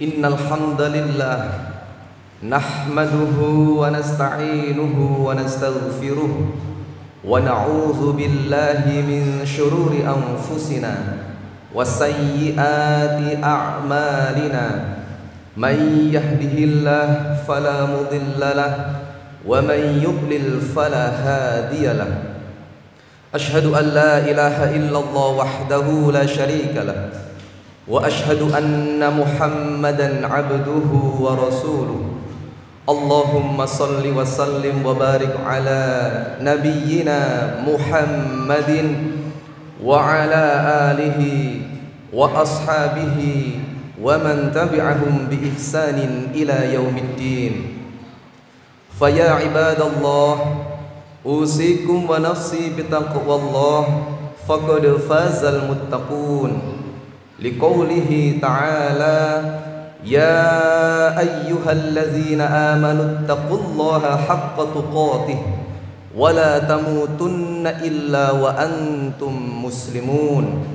Innal hamdalillah nahmaduhu wa nasta'inuhu wa nastaghfiruh wa na'udzu billahi min shururi anfusina wa sayyiati a'malina. Man yahdihillahu fala mudilla lahu wa man yudlil fala hadiya lahu. Ashhadu an la ilaha illallah wahdahu la syarika lahu wa ashhadu anna Muhammadan abduhu wa rasuluh. Allahumma salli wa sallim wa barik ala nabiyyina Muhammadin wa ala alihi wa ashabihi wa man tabi'ahum bi ihsanin ila yaumiddin. Fa ya ibadallah, usikum wa nafsi bitaqwallah, faqad fazal muttaqun. Liqaulihi ta'ala, ya ayyuhalladzina amanu taqullaha haqqa tuqatih wa la tamutunna illa wa antum muslimun.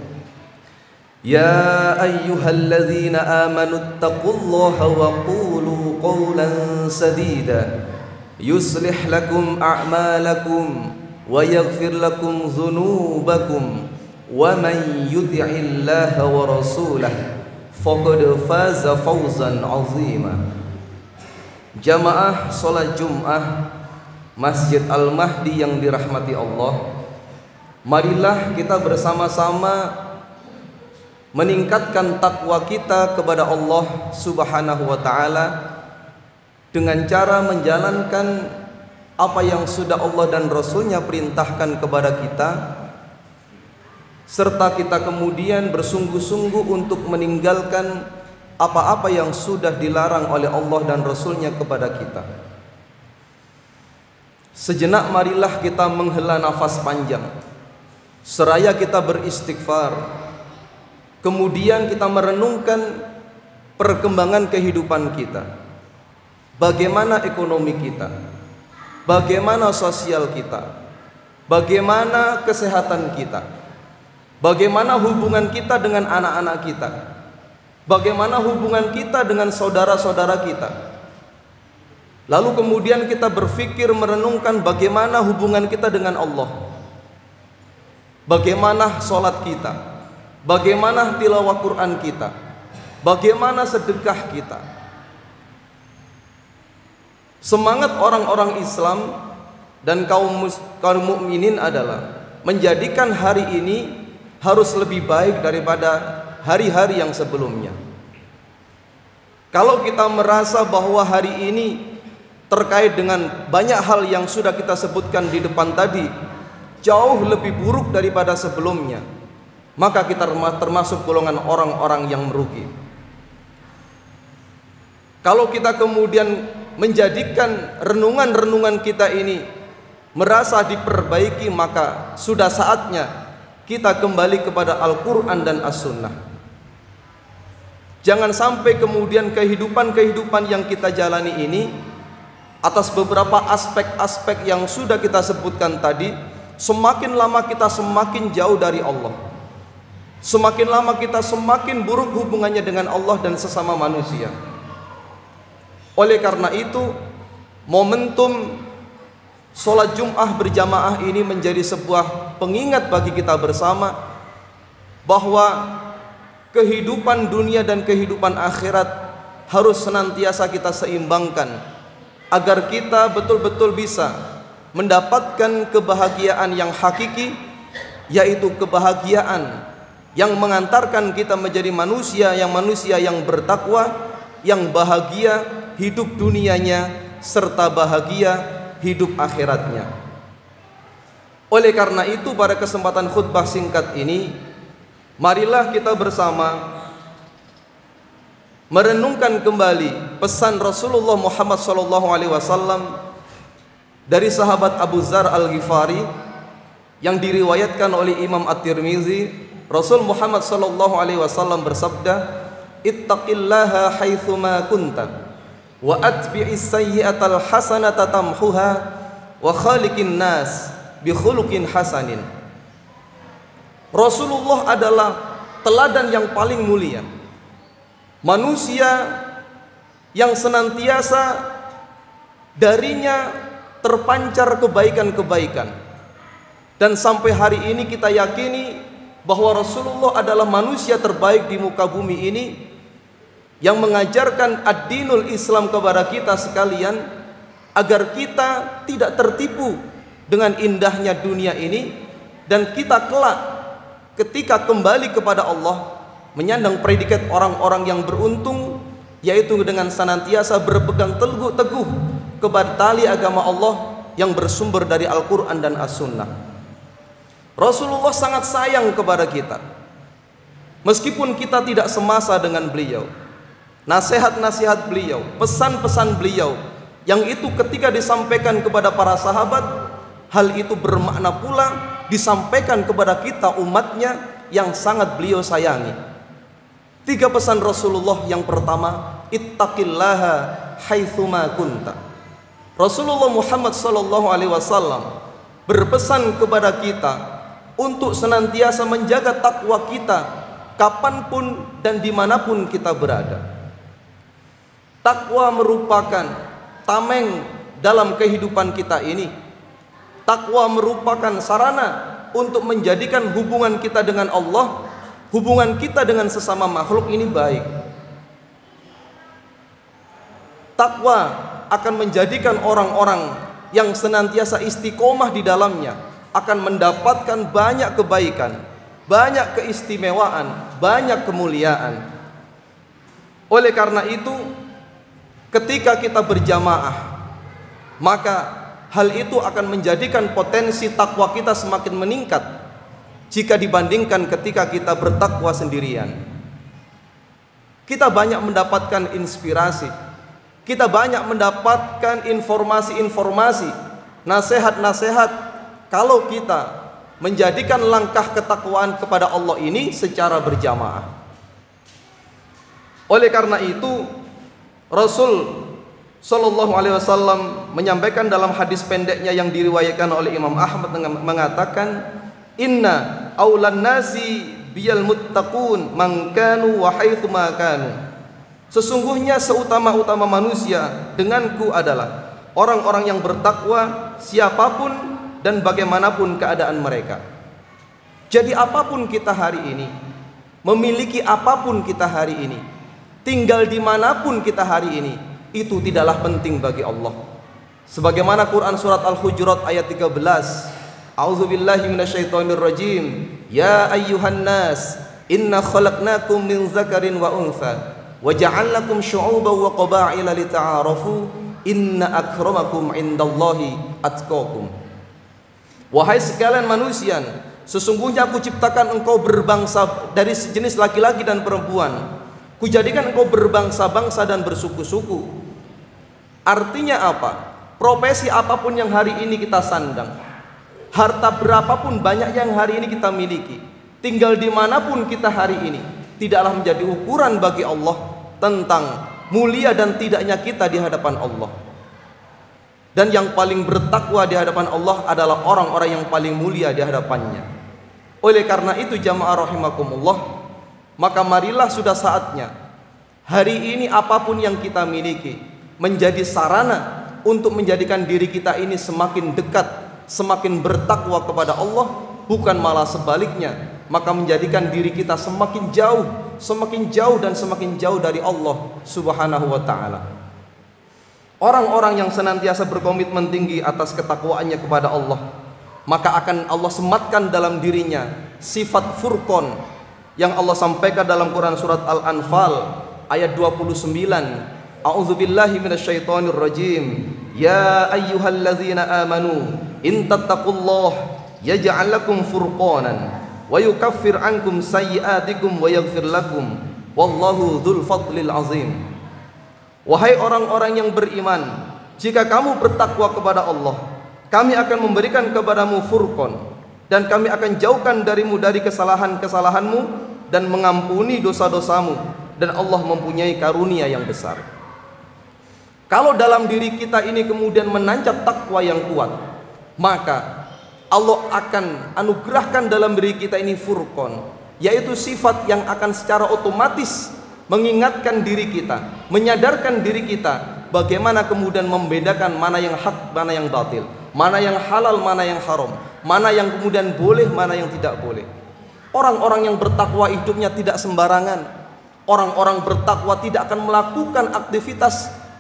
Ya ayyuhalladzina amanu taqullaha wa qulu qawlan sadida yuslih lakum a'malakum wa yaghfir lakum dhunubakum wa man yuti'illaha wa rasulahu faqad faza fawzan 'azima. Jamaah salat Jumat Masjid Al-Mahdi yang dirahmati Allah, marilah kita bersama-sama meningkatkan takwa kita kepada Allah Subhanahu wa taala dengan cara menjalankan apa yang sudah Allah dan Rasulnya perintahkan kepada kita, serta kita kemudian bersungguh-sungguh untuk meninggalkan apa-apa yang sudah dilarang oleh Allah dan Rasulnya kepada kita. Sejenak marilah kita menghela nafas panjang, seraya kita beristighfar. Kemudian kita merenungkan perkembangan kehidupan kita. Bagaimana ekonomi kita, bagaimana sosial kita, bagaimana kesehatan kita, bagaimana hubungan kita dengan anak-anak kita, bagaimana hubungan kita dengan saudara-saudara kita. Lalu kemudian kita berpikir merenungkan bagaimana hubungan kita dengan Allah, bagaimana sholat kita, bagaimana tilawah Quran kita, bagaimana sedekah kita. Semangat orang-orang Islam dan kaum mukminin adalah menjadikan hari ini harus lebih baik daripada hari-hari yang sebelumnya. Kalau kita merasa bahwa hari ini terkait dengan banyak hal yang sudah kita sebutkan di depan tadi jauh lebih buruk daripada sebelumnya, maka kita termasuk golongan orang-orang yang merugi. Kalau kita kemudian menjadikan renungan-renungan kita ini merasa diperbaiki, maka sudah saatnya kita kembali kepada Al-Quran dan As-Sunnah. Jangan sampai kemudian kehidupan-kehidupan yang kita jalani ini atas beberapa aspek-aspek yang sudah kita sebutkan tadi, semakin lama kita semakin jauh dari Allah, semakin lama kita semakin buruk hubungannya dengan Allah dan sesama manusia. Oleh karena itu, momentum sholat Jum'ah berjamaah ini menjadi sebuah pengingat bagi kita bersama bahwa kehidupan dunia dan kehidupan akhirat harus senantiasa kita seimbangkan agar kita betul-betul bisa mendapatkan kebahagiaan yang hakiki, yaitu kebahagiaan yang mengantarkan kita menjadi manusia yang bertakwa, yang bahagia hidup dunianya serta bahagia hidup akhiratnya. Oleh karena itu, pada kesempatan khutbah singkat ini, marilah kita bersama merenungkan kembali pesan Rasulullah Muhammad SAW dari sahabat Abu Dzar Al-Ghifari yang diriwayatkan oleh Imam At-Tirmizi. Rasul Muhammad SAW bersabda, ittaqillaha haitsuma kunta wa atbi'is sayyi'atal hasanata tamhuha wa khaliqin nas bi khuluqin hasanin. Rasulullah adalah teladan yang paling mulia. manusia yang senantiasa darinya terpancar kebaikan-kebaikan. Dan sampai hari ini kita yakini bahwa Rasulullah adalah manusia terbaik di muka bumi ini, yang mengajarkan ad-dinul Islam kepada kita sekalian, agar kita tidak tertipu dengan indahnya dunia ini, dan kita kelak ketika kembali kepada Allah menyandang predikat orang-orang yang beruntung, yaitu dengan senantiasa berpegang teguh kepada tali agama Allah yang bersumber dari Al-Quran dan As-Sunnah. Rasulullah sangat sayang kepada kita, meskipun kita tidak semasa dengan beliau. Nasihat-nasihat beliau, pesan-pesan beliau, yang itu ketika disampaikan kepada para sahabat, hal itu bermakna pula disampaikan kepada kita umatnya yang sangat beliau sayangi. 3 pesan Rasulullah. Yang pertama, ittaqillaha haitsuma kunta. Rasulullah Muhammad SAW berpesan kepada kita untuk senantiasa menjaga takwa kita kapanpun dan dimanapun kita berada. Takwa merupakan tameng dalam kehidupan kita ini. Takwa merupakan sarana untuk menjadikan hubungan kita dengan Allah, hubungan kita dengan sesama makhluk ini baik. Takwa akan menjadikan orang-orang yang senantiasa istiqomah di dalamnya akan mendapatkan banyak kebaikan, banyak keistimewaan, banyak kemuliaan. Oleh karena itu, ketika kita berjamaah, maka hal itu akan menjadikan potensi takwa kita semakin meningkat jika dibandingkan ketika kita bertakwa sendirian. Kita banyak mendapatkan inspirasi, kita banyak mendapatkan informasi-informasi, nasihat-nasihat, kalau kita menjadikan langkah ketakwaan kepada Allah ini secara berjamaah. Oleh karena itu, Rasul Shallallahu Alaihi Wasallam menyampaikan dalam hadis pendeknya yang diriwayatkan oleh Imam Ahmad mengatakan, Inna aulan nasi biyal muttaqun man kanu wa haitsu ma kanu. Sesungguhnya seutama-utama manusia denganku adalah orang-orang yang bertakwa siapapun dan bagaimanapun keadaan mereka. Jadi apapun kita hari ini, memiliki apapun kita hari ini, tinggal dimanapun kita hari ini, itu tidaklah penting bagi Allah. Sebagaimana Quran surat Al-Hujurat ayat 13, A'udzubillahi minasyaitonirrajim. Ya ayyuhan nas, inna khalaqnakum min zakarin wa untha wa ja'alnakum syu'uban wa qaba'ila lita'arafu inna akramakum indallahi atqakum. Wahai sekalian manusia, sesungguhnya aku ciptakan engkau berbangsa dari jenis laki-laki dan perempuan. Kujadikan engkau berbangsa-bangsa dan bersuku-suku. Artinya apa? Profesi apapun yang hari ini kita sandang, harta berapapun banyak yang hari ini kita miliki, tinggal dimanapun kita hari ini, tidaklah menjadi ukuran bagi Allah tentang mulia dan tidaknya kita di hadapan Allah. Dan yang paling bertakwa di hadapan Allah adalah orang-orang yang paling mulia di hadapannya. Oleh karena itu jamaah rahimakumullah, maka marilah sudah saatnya hari ini apapun yang kita miliki menjadi sarana untuk menjadikan diri kita ini semakin dekat, semakin bertakwa kepada Allah, bukan malah sebaliknya, maka menjadikan diri kita semakin jauh dan semakin jauh dari Allah Subhanahu wa ta'ala. Orang-orang yang senantiasa berkomitmen tinggi atas ketakwaannya kepada Allah, maka akan Allah sematkan dalam dirinya sifat furqan yang Allah sampaikan dalam Quran surat Al-Anfal ayat 29. A'udzubillahi minasyaitonir rajim. Ya ayyuhalladzina amanu in tattaqullaha yaj'al lakum furqanan wa yukaffir ankum sayyi'atikum wa yaghfir lakum wallahu dzul fadlil azim. Wahai orang-orang yang beriman, jika kamu bertakwa kepada Allah, kami akan memberikan kepadamu furqan, dan kami akan jauhkan darimu dari kesalahan-kesalahanmu dan mengampuni dosa-dosamu, dan Allah mempunyai karunia yang besar. Kalau dalam diri kita ini kemudian menancap takwa yang kuat, maka Allah akan anugerahkan dalam diri kita ini furqan, yaitu sifat yang akan secara otomatis mengingatkan diri kita, menyadarkan diri kita bagaimana kemudian membedakan mana yang hak, mana yang batil, mana yang halal, mana yang haram, mana yang kemudian boleh, mana yang tidak boleh. Orang-orang yang bertakwa hidupnya tidak sembarangan. Orang-orang bertakwa tidak akan melakukan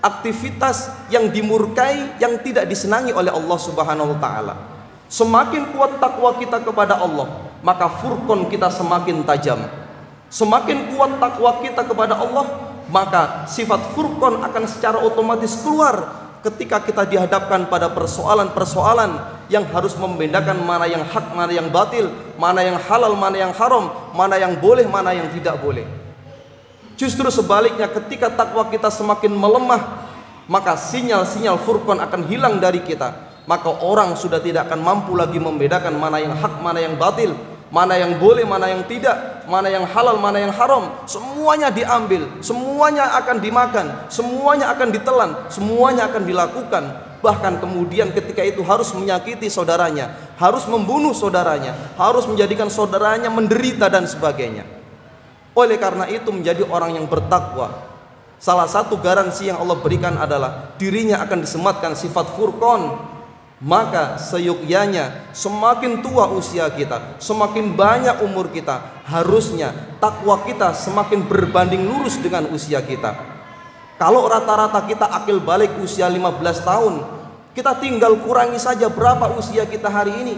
aktivitas yang dimurkai, yang tidak disenangi oleh Allah Subhanahu wa taala. Semakin kuat takwa kita kepada Allah, maka furqan kita semakin tajam. Semakin kuat takwa kita kepada Allah, maka sifat furqan akan secara otomatis keluar ketika kita dihadapkan pada persoalan-persoalan yang harus membedakan mana yang hak, mana yang batil, mana yang halal, mana yang haram, mana yang boleh, mana yang tidak boleh. Justru sebaliknya, ketika takwa kita semakin melemah, maka sinyal-sinyal furqan akan hilang dari kita. Maka orang sudah tidak akan mampu lagi membedakan mana yang hak, mana yang batil, mana yang boleh, mana yang tidak, mana yang halal, mana yang haram. Semuanya diambil, semuanya akan dimakan, semuanya akan ditelan, semuanya akan dilakukan. Bahkan kemudian ketika itu harus menyakiti saudaranya, harus membunuh saudaranya, harus menjadikan saudaranya menderita dan sebagainya. Oleh karena itu, menjadi orang yang bertakwa, salah satu garansi yang Allah berikan adalah dirinya akan disematkan sifat furqan. Maka seyogyanya semakin tua usia kita, semakin banyak umur kita, harusnya takwa kita semakin berbanding lurus dengan usia kita. Kalau rata-rata kita akil balik usia 15 tahun, kita tinggal kurangi saja berapa usia kita hari ini.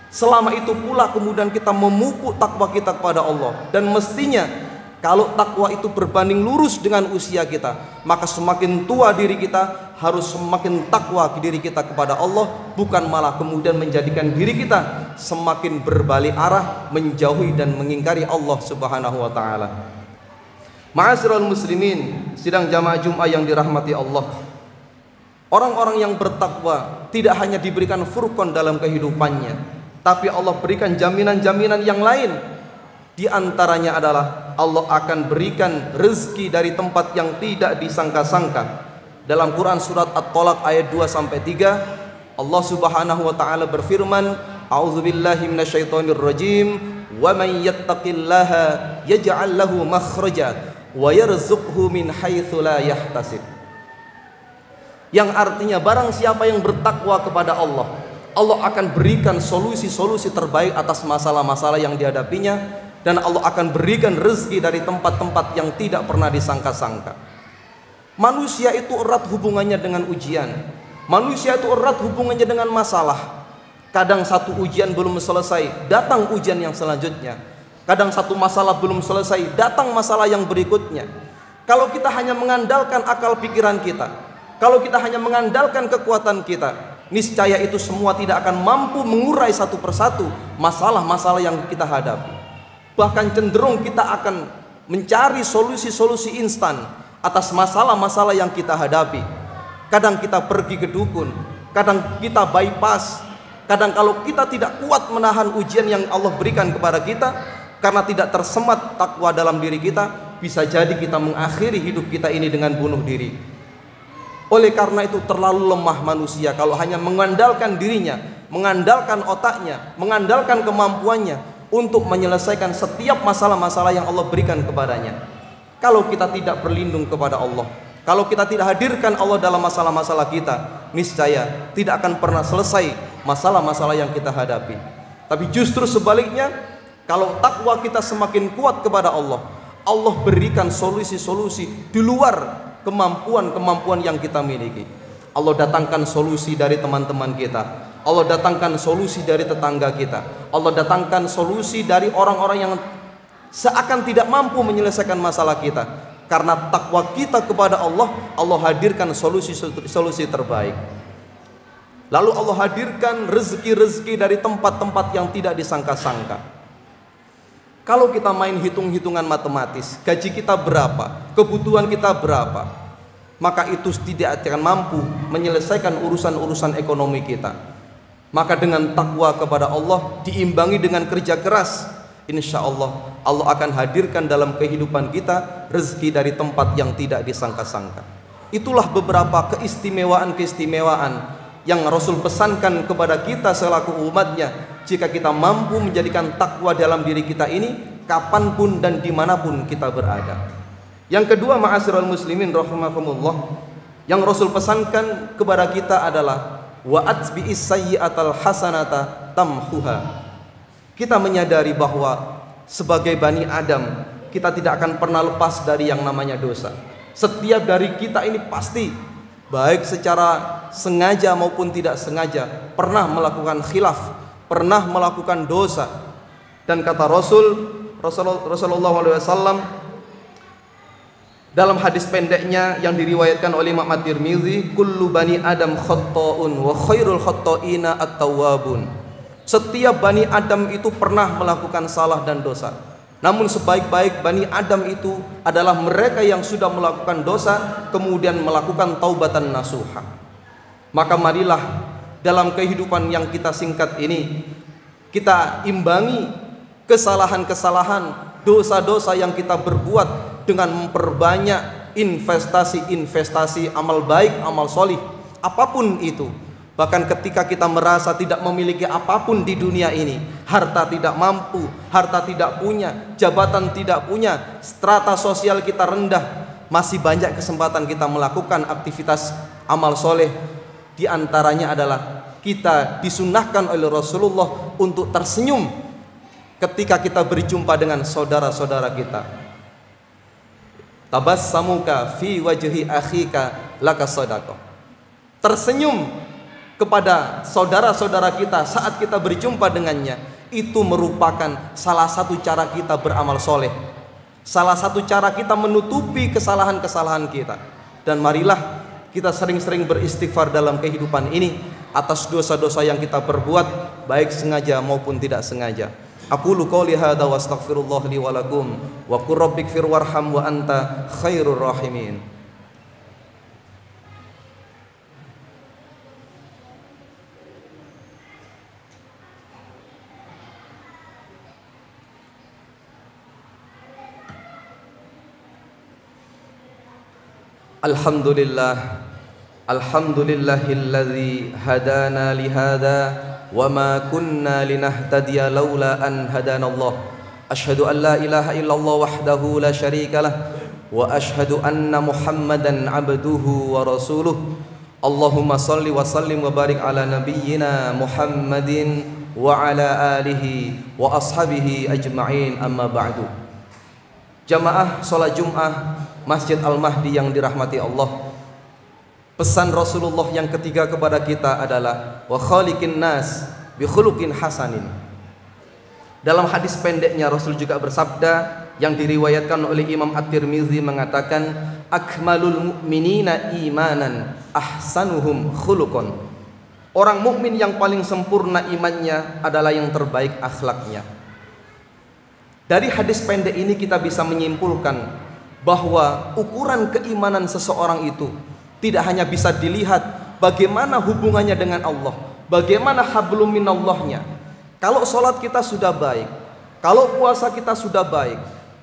Selama itu pula kemudian kita memupuk takwa kita kepada Allah. Dan mestinya kalau takwa itu berbanding lurus dengan usia kita, maka semakin tua diri kita harus semakin takwa diri kita kepada Allah, bukan malah kemudian menjadikan diri kita semakin berbalik arah, menjauhi dan mengingkari Allah Subhanahu wa taala. Ma'asyiral muslimin, sidang jamaah Jumat yang dirahmati Allah. Orang-orang yang bertakwa tidak hanya diberikan furqan dalam kehidupannya, tapi Allah berikan jaminan-jaminan yang lain. Di antaranya adalah Allah akan berikan rezeki dari tempat yang tidak disangka-sangka. Dalam Quran surat At-Talaq ayat 2-3, Allah Subhanahu wa taala berfirman, A'udzubillahi minasyaitonir rajim, wa may yattaqillaha yaj'al lahu makhraja wa yarzuqhu min haitsu la yahtasib. Yang artinya barang siapa yang bertakwa kepada Allah, Allah akan berikan solusi-solusi terbaik atas masalah-masalah yang dihadapinya, dan Allah akan berikan rezeki dari tempat-tempat yang tidak pernah disangka-sangka. Manusia itu erat hubungannya dengan ujian. Manusia itu erat hubungannya dengan masalah. Kadang satu ujian belum selesai, datang ujian yang selanjutnya. Kadang satu masalah belum selesai, datang masalah yang berikutnya. Kalau kita hanya mengandalkan akal pikiran kita, kalau kita hanya mengandalkan kekuatan kita, niscaya itu semua tidak akan mampu mengurai satu persatu masalah-masalah yang kita hadapi. Bahkan cenderung kita akan mencari solusi-solusi instan atas masalah-masalah yang kita hadapi. Kadang kita pergi ke dukun, kadang kita bypass, kadang kalau kita tidak kuat menahan ujian yang Allah berikan kepada kita, karena tidak tersemat takwa dalam diri kita, bisa jadi kita mengakhiri hidup kita ini dengan bunuh diri. Oleh karena itu terlalu lemah manusia kalau hanya mengandalkan dirinya, mengandalkan otaknya, mengandalkan kemampuannya untuk menyelesaikan setiap masalah-masalah yang Allah berikan kepadanya. Kalau kita tidak berlindung kepada Allah, kalau kita tidak hadirkan Allah dalam masalah-masalah kita, niscaya tidak akan pernah selesai masalah-masalah yang kita hadapi. Tapi justru sebaliknya, kalau takwa kita semakin kuat kepada Allah, Allah berikan solusi-solusi di luar kemampuan-kemampuan yang kita miliki. Allah datangkan solusi dari teman-teman kita, Allah datangkan solusi dari tetangga kita, Allah datangkan solusi dari orang-orang yang seakan tidak mampu menyelesaikan masalah kita. Karena takwa kita kepada Allah, Allah hadirkan solusi terbaik. Lalu Allah hadirkan rezeki-rezeki dari tempat-tempat yang tidak disangka-sangka. Kalau kita main hitung-hitungan matematis, gaji kita berapa, kebutuhan kita berapa, maka itu tidak akan mampu menyelesaikan urusan-urusan ekonomi kita. Maka dengan takwa kepada Allah diimbangi dengan kerja keras, insya Allah Allah akan hadirkan dalam kehidupan kita rezeki dari tempat yang tidak disangka-sangka. Itulah beberapa keistimewaan-keistimewaan yang Rasul pesankan kepada kita selaku umatnya. Jika kita mampu menjadikan takwa dalam diri kita ini, kapanpun dan dimanapun kita berada. Yang kedua, ma'asyiral muslimin rahimakumullah, yang Rasul pesankan kepada kita adalah wa atbi'is sayyi'atal hasanata tamhuha. Kita menyadari bahwa sebagai Bani Adam, kita tidak akan pernah lepas dari yang namanya dosa. Setiap dari kita ini pasti, baik secara sengaja maupun tidak sengaja, pernah melakukan khilaf, pernah melakukan dosa. Dan kata Rasulullah SAW dalam hadis pendeknya yang diriwayatkan oleh Imam At-Tirmidzi, kullu bani Adam khatta'un wa khairul khatta'ina at-tawwabun. Setiap Bani Adam itu pernah melakukan salah dan dosa. Namun sebaik-baik Bani Adam itu adalah mereka yang sudah melakukan dosa kemudian melakukan taubatan nasuha. Maka marilah dalam kehidupan yang kita singkat ini kita imbangi kesalahan-kesalahan, dosa-dosa yang kita berbuat dengan memperbanyak investasi-investasi amal baik, amal solih, apapun itu. Bahkan ketika kita merasa tidak memiliki apapun di dunia ini, harta tidak mampu, harta tidak punya, jabatan tidak punya, strata sosial kita rendah, masih banyak kesempatan kita melakukan aktivitas amal soleh. Di antaranya adalah kita disunahkan oleh Rasulullah untuk tersenyum ketika kita berjumpa dengan saudara-saudara kita. Tabassamuka fi wajhi akhika laka shadaqah. Tersenyum kepada saudara-saudara kita saat kita berjumpa dengannya, itu merupakan salah satu cara kita beramal soleh, salah satu cara kita menutupi kesalahan-kesalahan kita. Dan marilah kita sering-sering beristighfar dalam kehidupan ini atas dosa-dosa yang kita perbuat, baik sengaja maupun tidak sengaja. Aqulu qouli hadza wa astaghfirullah li wa lakum wa qur rabbighfir warham wa anta khairur rahimin. Alhamdulillah, alhamdulillahilladzi hadana lihada wa ma kunna linahtadiya laula an hadanallah. Asyhadu an la ilaha illallah wahdahu la syarika lah wa asyhadu anna Muhammadan abduhu wa rasuluh. Allahumma salli wa sallim wa barik ala nabiyyina Muhammadin wa ala alihi wa ashabihi ajma'in, amma ba'du. Jamaah salat Jumat Masjid Al-Mahdi yang dirahmati Allah, pesan Rasulullah yang ketiga kepada kita adalah wa khaliqin nas bi khuluqin hasanin. Dalam hadis pendeknya Rasul juga bersabda yang diriwayatkan oleh Imam At-Tirmidzi mengatakan, akmalul mu'minina imanan ahsanuhum khuluqan. Orang mukmin yang paling sempurna imannya adalah yang terbaik akhlaknya. Dari hadis pendek ini kita bisa menyimpulkan bahwa ukuran keimanan seseorang itu tidak hanya bisa dilihat bagaimana hubungannya dengan Allah, bagaimana hablum minallahnya. Kalau sholat kita sudah baik, kalau puasa kita sudah baik,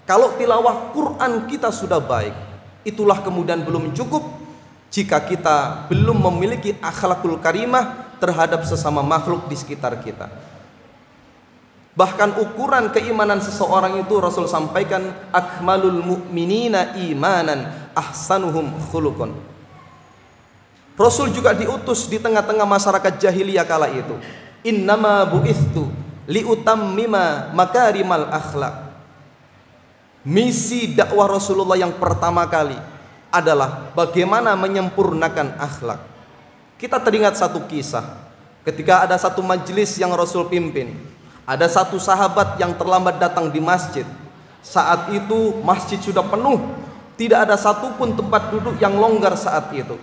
kalau tilawah Quran kita sudah baik, itulah kemudian belum cukup jika kita belum memiliki akhlakul karimah terhadap sesama makhluk di sekitar kita. Bahkan ukuran keimanan seseorang itu Rasul sampaikan, akmalul mu'minina imanan ahsanuhum khuluqan. Rasul juga diutus di tengah-tengah masyarakat jahiliyah kala itu. Innama bu'ithtu liutammima makarimal akhlak. Misi dakwah Rasulullah yang pertama kali adalah bagaimana menyempurnakan akhlak. Kita teringat satu kisah ketika ada satu majelis yang Rasul pimpin. Ada satu sahabat yang terlambat datang di masjid. Saat itu masjid sudah penuh, tidak ada satupun tempat duduk yang longgar saat itu.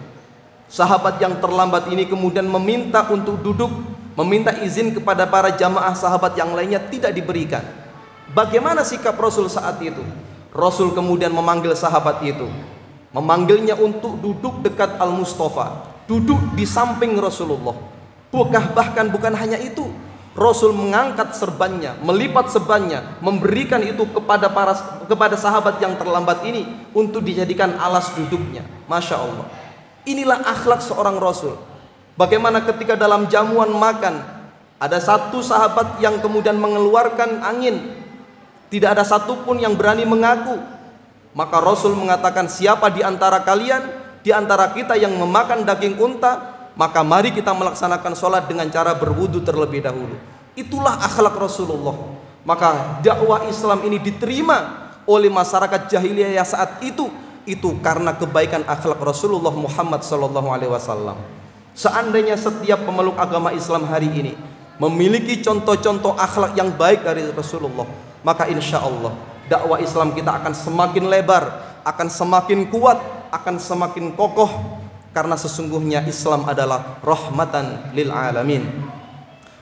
Sahabat yang terlambat ini kemudian meminta untuk duduk, meminta izin kepada para jamaah sahabat yang lainnya, tidak diberikan. Bagaimana sikap Rasul saat itu? Rasul kemudian memanggil sahabat itu, memanggilnya untuk duduk dekat Al-Mustafa, duduk di samping Rasulullah. Bahkan bukan hanya itu, Rasul mengangkat serbannya, melipat serbannya, memberikan itu kepada sahabat yang terlambat ini untuk dijadikan alas duduknya. Masya Allah. Inilah akhlak seorang Rasul. Bagaimana ketika dalam jamuan makan ada satu sahabat yang kemudian mengeluarkan angin, tidak ada satupun yang berani mengaku, Maka Rasul mengatakan, siapa di antara kalian, di antara kita yang memakan daging unta, maka mari kita melaksanakan sholat dengan cara berwudu terlebih dahulu. Itulah akhlak Rasulullah. Maka dakwah Islam ini diterima oleh masyarakat jahiliyah saat itu karena kebaikan akhlak Rasulullah Muhammad SAW. Seandainya setiap pemeluk agama Islam hari ini memiliki contoh-contoh akhlak yang baik dari Rasulullah, maka insya Allah dakwah Islam kita akan semakin lebar, akan semakin kuat, akan semakin kokoh, karena sesungguhnya Islam adalah rahmatan lil alamin.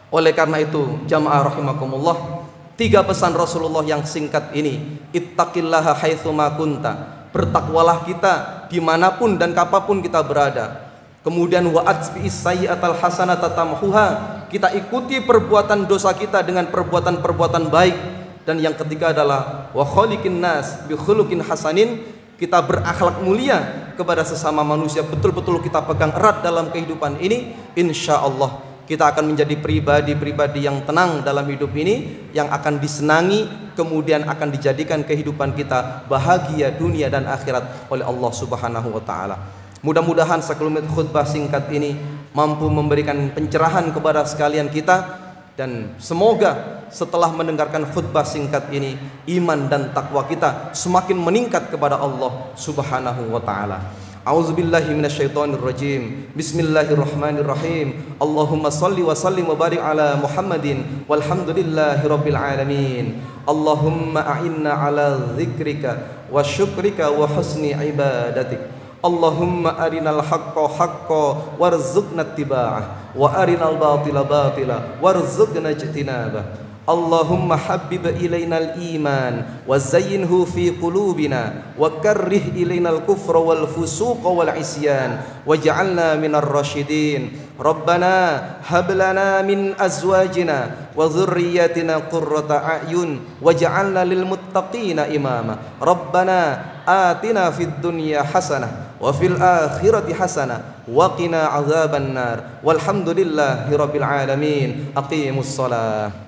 Oleh karena itu, jamaah rahimakumullah, 3 pesan Rasulullah yang singkat ini: ittaqillaha haitsu ma kunta, bertakwalah kita dimanapun dan kapanpun kita berada. Kemudian wa atbi'is sayyi'atal hasanata tamhuha, kita ikuti perbuatan dosa kita dengan perbuatan-perbuatan baik. Dan yang ketiga adalah wa khaliqin nas bi khuluqin hasanin, kita berakhlak mulia kepada sesama manusia, betul-betul kita pegang erat dalam kehidupan ini. Insya Allah kita akan menjadi pribadi-pribadi yang tenang dalam hidup ini, yang akan disenangi, kemudian akan dijadikan kehidupan kita bahagia dunia dan akhirat oleh Allah Subhanahu wa taala. Mudah-mudahan sekelumit khutbah singkat ini mampu memberikan pencerahan kepada sekalian kita, dan semoga setelah mendengarkan khutbah singkat ini iman dan takwa kita semakin meningkat kepada Allah Subhanahu wa taala. A'udzubillahi minasyaitonir rajim. Bismillahirrahmanirrahim. Allahumma shalli wa sallim wa barik ala Muhammadin walhamdulillahi rabbil alamin. Allahumma a'inna ala dzikrika wa syukrika wa husni ibadatik. Allahumma arinal haqqa haqqa warzuqna ittiba'ah wa arinal batila batila warzuqna ijtinabah. Allahumma habbib ilainal iman wa zayyinhu fi qulubina wa karrih ilainal kufra wal fusuqa wal isyan waj'alna minar rasyidin. Rabbana hab lana min azwajina wa dhurriyyatina qurrata a'yun waj'alna lil muttaqina imama. Rabbana atina fid dunya hasanah wa fil akhirati hasanah wa qina adzabannar. Walhamdulillahi rabbil alamin. Aqimus shalah.